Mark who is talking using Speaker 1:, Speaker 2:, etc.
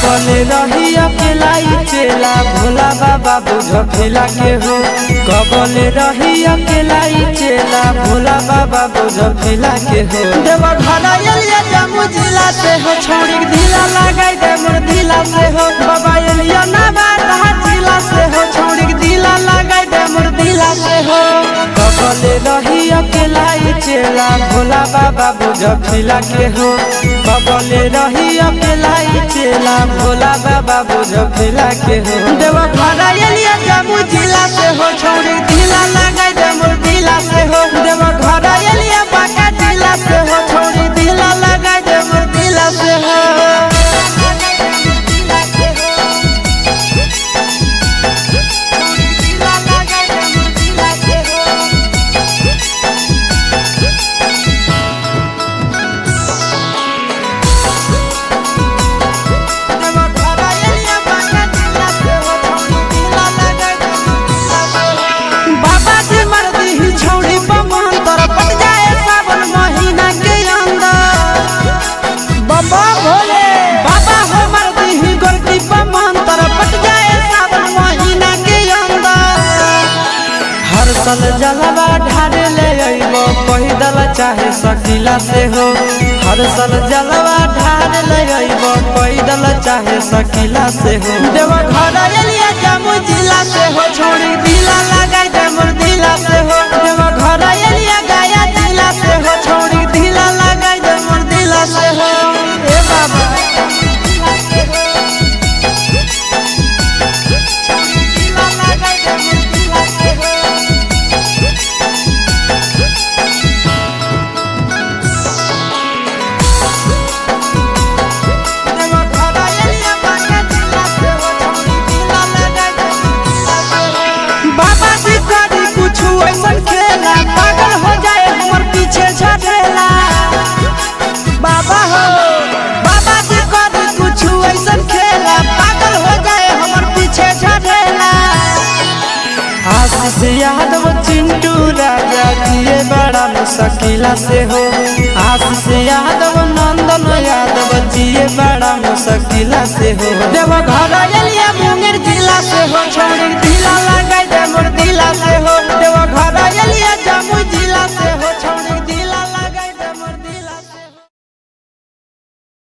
Speaker 1: कबले रही अकेला चेला भोला बाबा बुझ खेला के हो। कबले रही अकेला चेला भोला बाबा बुझ खेला के हो। देवा घरा एलिया जम्मू जिला से हो छोड़ी ढीला लगाई दे मोर ढीला से हो। बाबा एलिया नवादा जिला से हो छोड़ी ढीला लगाई दे मोर ढीला से हो। कबले रही अकेला चेला भोला बाबा बुझ खेला के हो। कबले रही अकेला चेला भोला बाबा बुझ खेला के हो। देवा घरा एलिया जम्मू जिला से हो छोड़ी ढीला लगाई दे मोर ढीला से हो। देवा घरा एलिया बांका जिला से हो छोड़ी ढीला लगाई दे मोर ढीला से हो। हर साल जलवा ढारे ले अइबो पैदल चाहे सकीला से हो। हर साल जलवा ढारे ले अइबो पैदल चाहे सकीला से हो। देवा घरा एलिया जम्मू जिला से हो छोड़ी ढीला लगाई दे मोर ढीला से हो। देवा घरा एलिया गया जिला से हो छोड़ी ढीला लगाई दे मोर ढीला से हो। ए बाबा पागल हो जाए हमर पीछे झटेला। बाबा हो बाबा जी करी कुछ ऐसन खेला पागल हो जाए हमर पीछे झटेला। आशीष यादव चिंटू राजा जिए बड़ा मुश्किला से हो। आशीष यादव नंदन यादव जिए बड़ा मुश्किला से हो। देवा घरा एलिया मुंगेर जिला से हो।